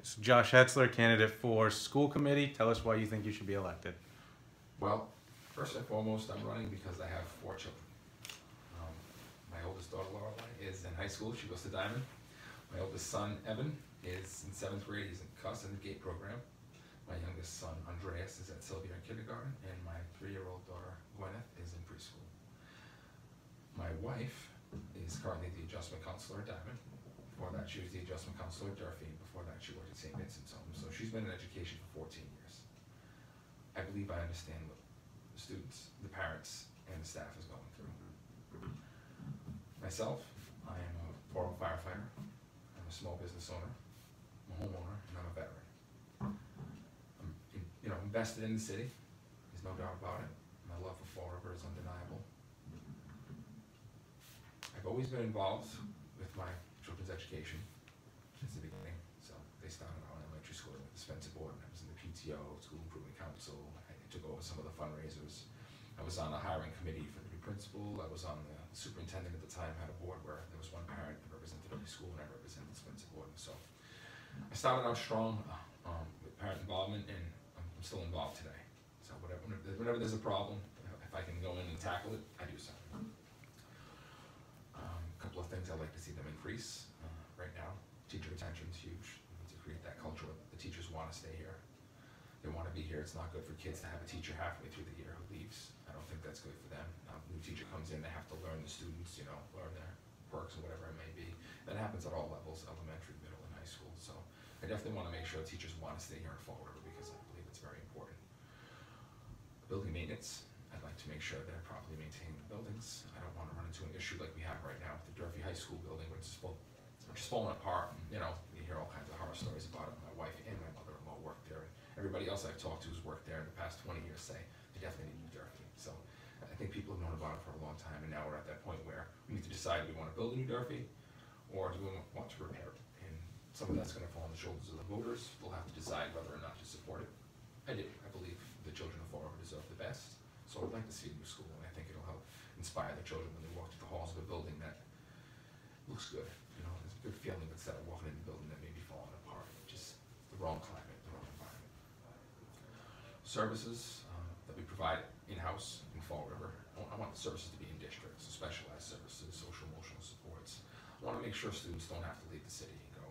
So Josh Hetzler, candidate for school committee. Tell us why you think you should be elected. Well, first and foremost, I'm running because I have 4 children. My oldest daughter, Lorelai, is in high school. She goes to Diamond. My oldest son, Evan, is in 7th grade. He's in CUS in the GATE program. My youngest son, Andreas, is at Sylvia in kindergarten. And my 3-year-old daughter, Gwyneth, is in preschool. My wife is currently the adjustment counselor at Diamond. Before that, she was the adjustment counselor at Durfee. Before that, she worked at St. Vincent's Home. So she's been in education for 14 years. I believe I understand what the students, the parents, and the staff is going through. Myself, I am a former firefighter. I'm a small business owner. I'm a homeowner, and I'm a veteran. I'm invested in the city. There's no doubt about it. My love for Fall River is undeniable. I've always been involved with my children's education since the beginning. So they started out in elementary school with the Spencer board, and I was in the PTO, School Improvement Council. I took over some of the fundraisers. I was on a hiring committee for the new principal. I was on the superintendent at the time, had a board where there was one parent that represented every school, and I represented the Spencer board. And so I started out strong with parent involvement, and I'm still involved today. So whenever there's a problem, if I can go in and tackle it, I do so. A couple of things I'd like to see them increase. Right now, teacher retention is huge. We need to create that culture where the teachers want to stay here. They want to be here. It's not good for kids to have a teacher halfway through the year who leaves. I don't think that's good for them. New teacher comes in, they have to learn the students, learn their quirks or whatever it may be. That happens at all levels, elementary, middle, and high school. So I definitely want to make sure teachers want to stay here in Fall River because I believe it's very important. Building maintenance, I'd like to make sure they're properly maintaining the buildings. I don't want to run into an issue like we have right now with the Durfee High School building, which is falling apart. And, you hear all kinds of horror stories about it. My wife and my mother-in-law worked there. Everybody else I've talked to who's worked there in the past 20 years say they definitely need New Durfee. So I think people have known about it for a long time, and now we're at that point where we need to decide do we want to build a new Durfee or do we want to repair it. And some of that's going to fall on the shoulders of the voters. They'll have to decide whether or not to support it. I believe the children of Fall River deserve the best, so I'd like to see a new school, and I think it'll help inspire the children when they walk through the halls of a building that looks good. There's a good feeling instead of walking in a building that may be falling apart, just the wrong climate, the wrong environment. Services that we provide in-house in Fall River, I want the services to be in districts, so specialized services, social emotional supports. I want to make sure students don't have to leave the city and go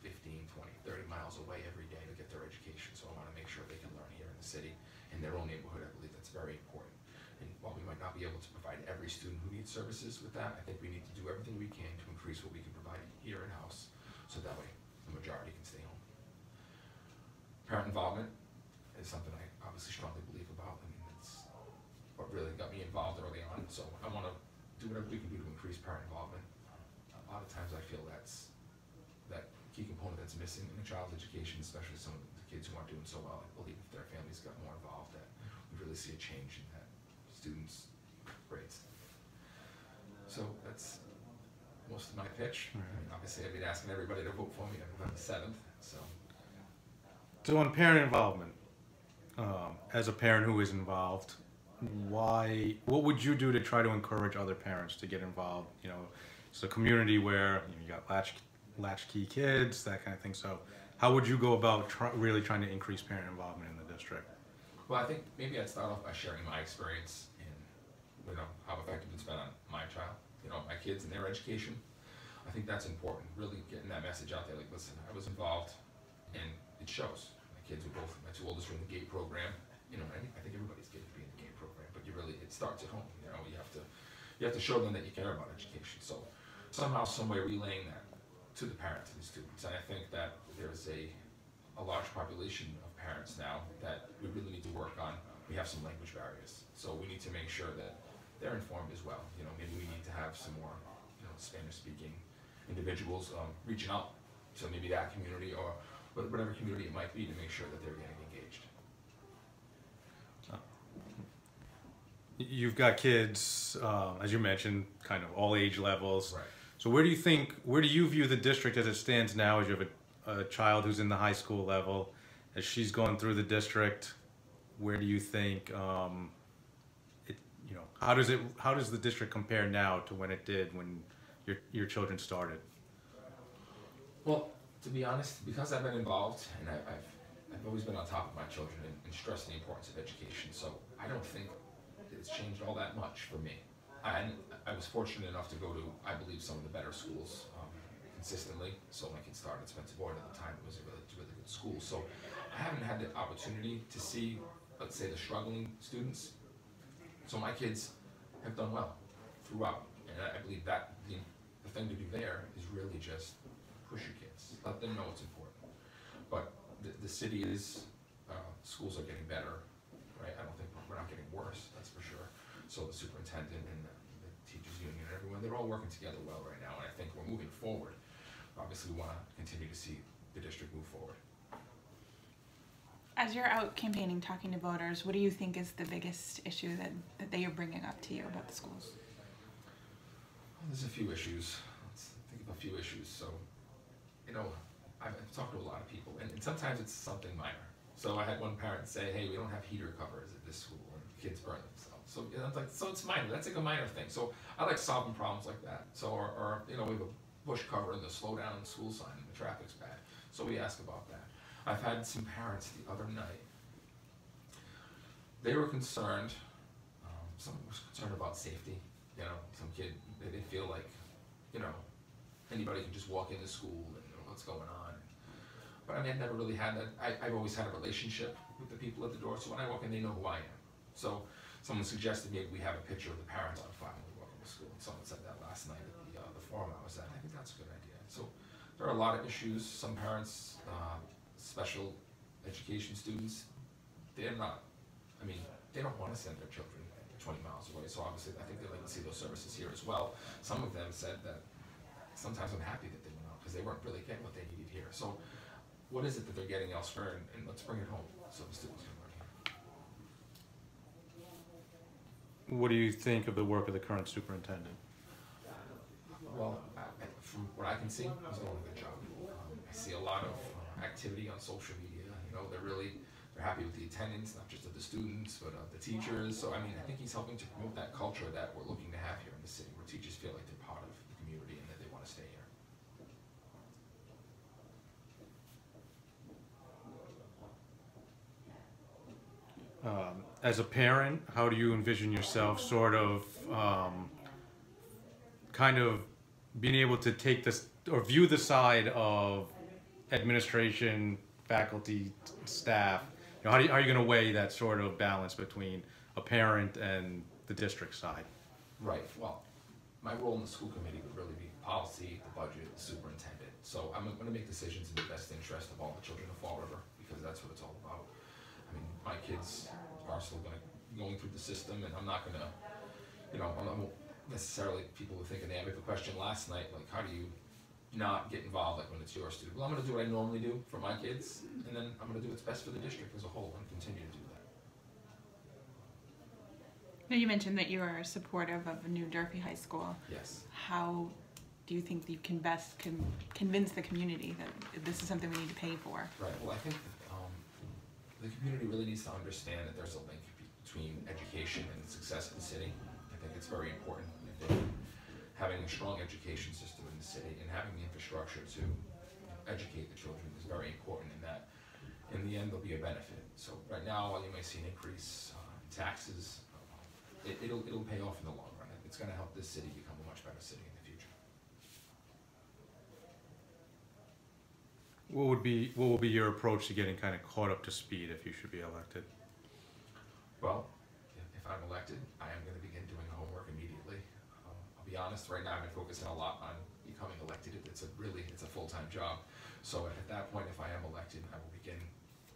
15, 20, 30 miles away every day to get their education, so I want to make sure they can learn here in the city, in their own neighborhood. I believe that's very important. And while we might not be able to provide every student who needs services with that, I think we need to do everything we can to increase what we can provide here in-house, so that way the majority can stay home. Parent involvement is something I obviously strongly believe about. It's what really got me involved early on, so I want to do whatever we can do to increase parent involvement. A lot of times I feel that's that key component that's missing in a child's education, especially some of the kids who aren't doing so well. I believe if their families got more involved, that we really see a change in that students' grades. So that's most of my pitch. Obviously, I've been asking everybody to vote for me on November 7th. So on parent involvement, as a parent who is involved, what would you do to try to encourage other parents to get involved? It's a community where you got latchkey kids, that kind of thing. So how would you go about really trying to increase parent involvement in the district? Well, I think maybe I'd start off by sharing my experience and how effective it's been on my child, my kids and their education. I think that's important, really getting that message out there. Like, listen, I was involved, and it shows. My 2 oldest were in the GATE program. I think everybody's getting to be in the GATE program, but it starts at home. You have to show them that you care about education. So somehow, some way, relaying that to the parents and the students. And I think that there's a large population of parents now that we really need to work on. We have some language barriers, so we need to make sure that they're informed as well. Maybe we need to have some more Spanish-speaking individuals reaching out to maybe that community or whatever community it might be, to make sure that they're getting engaged. You've got kids, as you mentioned, kind of all age levels. Right. So where do you view the district as it stands now? As you have a child who's in the high school level, as she's going through the district, where do you think how does the district compare now to when it did when your children started? Well, To be honest, because I've been involved and I've always been on top of my children and stressed the importance of education, so I don't think it's changed all that much for me. And I was fortunate enough to go to, I believe, some of the better schools consistently. So my kids started at Spencer Boyd at the time. It was a really good school. So I haven't had the opportunity to see, let's say, the struggling students. So my kids have done well throughout. And I believe that the thing to do there is really just push your kids. Let them know it's important. But the city is, schools are getting better, right? I don't think we're not getting worse, that's for sure. So the superintendent and the teachers union and everyone, they're all working together well right now, and I think we're moving forward. Obviously, we want to continue to see the district move forward. As you're out campaigning, talking to voters, what do you think is the biggest issue that they are bringing up to you about the schools? Well, there's a few issues. Let's think of a few issues. So, you know, I've talked to a lot of people, and sometimes it's something minor. So I had one parent say, hey, we don't have heater covers at this school, and kids burn themselves. So, you know, it's like, so it's minor. That's like a minor thing. So I like solving problems like that. So, or you know, we have a bush cover and the slow down school sign and the traffic's bad. So we ask about that. I've had some parents the other night, they were concerned, someone was concerned about safety. You know, some kid, they feel like, you know, anybody can just walk into school and know what's going on. But I mean, I've never really had that. I've always had a relationship with the people at the door, so when I walk in, they know who I am. So someone suggested maybe we have a picture of the parents on file when we walk into school. And someone said that last night at the forum I was at. I think that's a good idea. So there are a lot of issues. Some parents, special education students, they're not, I mean, they don't want to send their children 20 miles away. So obviously, I think they like to see those services here as well. Some of them said that sometimes I'm happy that they went out because they weren't really getting what they needed here. So what is it that they're getting elsewhere, and let's bring it home so the students can learn here. What do you think of the work of the current superintendent? Well, from what I can see, he's doing a good job. I see a lot of activity on social media. You know, they're happy with the attendance, not just of the students, but of the teachers. So I mean, I think he's helping to promote that culture that we're looking to have here in the city, where teachers feel like they're part of the community and that they want to stay here. As a parent, how do you envision yourself sort of kind of being able to take this or view the side of administration, faculty, staff? You know, how are you going to weigh that sort of balance between a parent and the district side? Right. Well, my role in the school committee would really be policy, the budget, the superintendent. So I'm going to make decisions in the best interest of all the children of Fall River, because that's what it's all about. I mean, my kids are still going through the system, and I'm not going to, you know, I won't necessarily, people were thinking, they had a question last night, like, how do you not get involved like when it's your student? Well, I'm going to do what I normally do for my kids, and then I'm going to do what's best for the district as a whole and continue to do that. Now, you mentioned that you are supportive of New Durfee High School. Yes. How do you think that you can best convince the community that this is something we need to pay for? Right. Well, I think that, the community really needs to understand that there's a link between education and the success of the city. I think it's very important. I think having a strong education system in the city and having the infrastructure to educate the children is very important, in that in the end there'll be a benefit. So right now, while you may see an increase in taxes, it'll pay off in the long run. It's going to help this city become a much better city in the future. What will be your approach to getting kind of caught up to speed if you should be elected? Well, if I'm elected, I am going to begin doing homework immediately. I'll be honest, right now I've been focusing a lot on becoming elected. It's a full-time job. So at that point, if I am elected, I will begin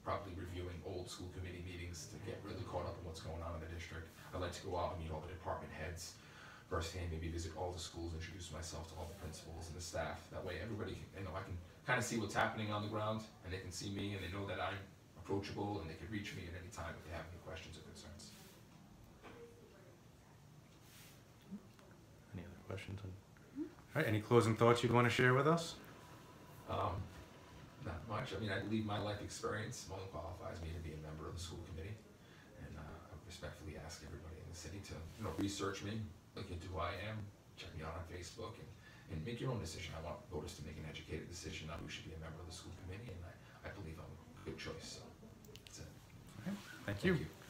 probably reviewing old school committee meetings to get really caught up in what's going on in the district. I'd like to go out and meet all the department heads firsthand, maybe visit all the schools, introduce myself to all the principals and the staff. That way everybody can, I can kind of see what's happening on the ground, and they can see me, and they know that I'm approachable, and they can reach me at any time if they have any questions or concerns. Any other questions? All right, any closing thoughts you'd want to share with us? Not much. I mean, I believe my life experience more than qualifies me to be a member of the school committee, and I respectfully ask everybody in the city to research me, look into who I am, check me out on Facebook, and and make your own decision. I want voters to make an educated decision on who should be a member of the school committee, and I believe I'm a good choice, so that's it. Thank you. Thank you.